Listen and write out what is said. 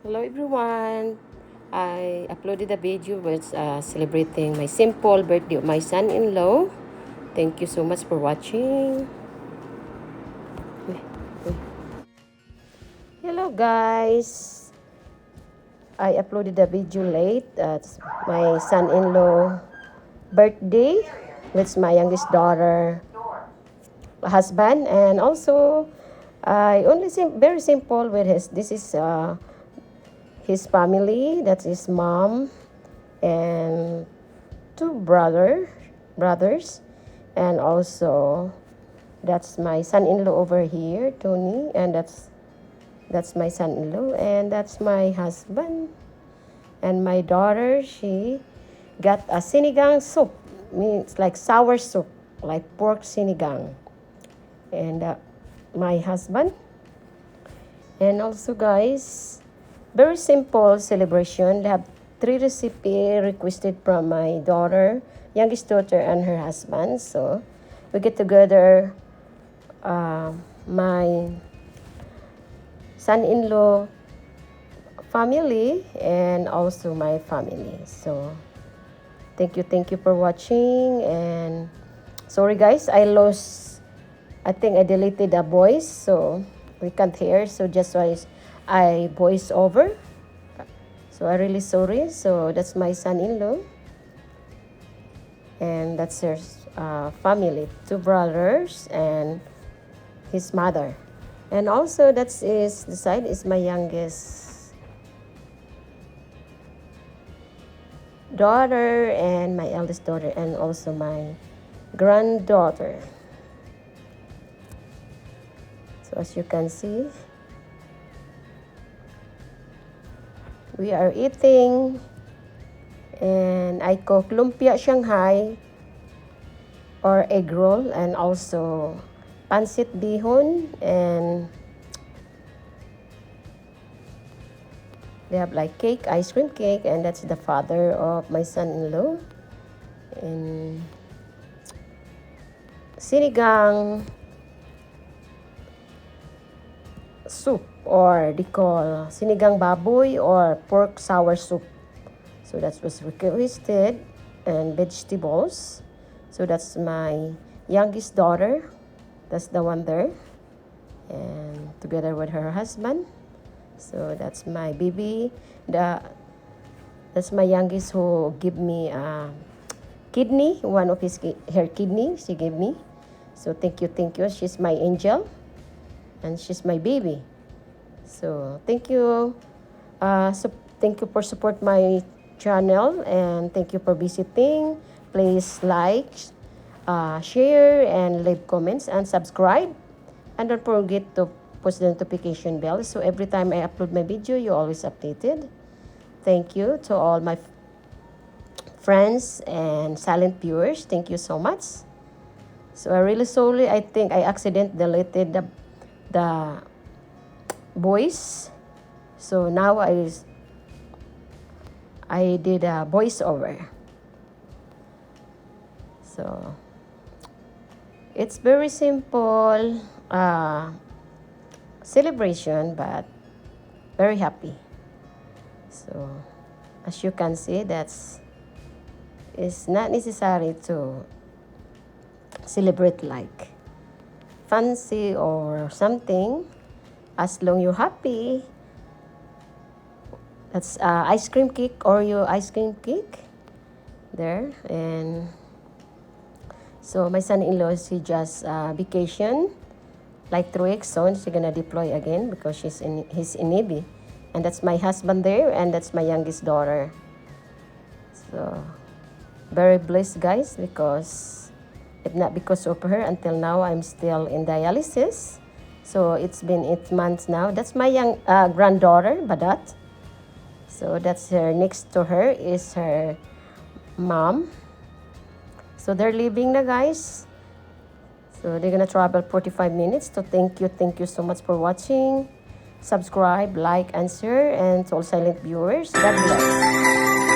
Hello everyone. I uploaded a video with celebrating my simple birthday of my son-in-law. Thank you so much for watching. Hello guys. I uploaded a video late. It's my son-in-law birthday with my youngest daughter husband, and also I only very simple with his family. That's his mom and two brothers, and also that's my son-in-law over here, Tony, and that's my son-in-law, and that's my husband. And my daughter, she got a sinigang soup. It's like sour soup, like pork sinigang. And my husband. And also guys, very simple celebration. They have 3 recipes requested from my daughter, youngest daughter, and her husband. So we get together, my son-in-law family and also my family. So thank you for watching. And sorry guys, I think I deleted a voice, so we can't hear. So just why I voice over. So I really sorry. So that's my son-in-law, and that's her family, 2 brothers and his mother. And also the side is my youngest daughter and my eldest daughter, and also my granddaughter. So as you can see, we are eating, and I cook lumpia Shanghai or egg roll, and also pancit bihon, and they have like cake, ice cream cake, and that's the father of my son-in-law. And sinigang soup, or they call sinigang baboy or pork sour soup. So that was requested, and vegetables. So that's my youngest daughter. That's the one there, and together with her husband. So that's my baby. That's my youngest who give me a kidney, one of her kidney she gave me. So thank you. She's my angel, and she's my baby. So thank you. Thank you for support my channel, and thank you for visiting. Please like, share, and leave comments, and subscribe. And don't forget to push the notification bell, so every time I upload my video, you're always updated. Thank you to all my friends and silent viewers. Thank you so much. So I really sorry. I think I accidentally deleted the voice. So now I did a voiceover. So it's very simple celebration, but very happy. So as you can see, it's not necessary to celebrate like fancy or something. As long you're happy. That's ice cream cake, Oreo ice cream cake there. And so my son-in-law, he just vacation like 3 weeks, so she's gonna deploy again because he's in Navy. And that's my husband there, and that's my youngest daughter. So very blessed guys, because if not because of her, until now I'm still in dialysis. So it's been 8 months now. That's my young granddaughter, Badat. So that's her. Next to her is her mom. So they're leaving na guys. So they're gonna travel 45 minutes. So thank you so much for watching. Subscribe, like, and share, and to all silent viewers, God bless.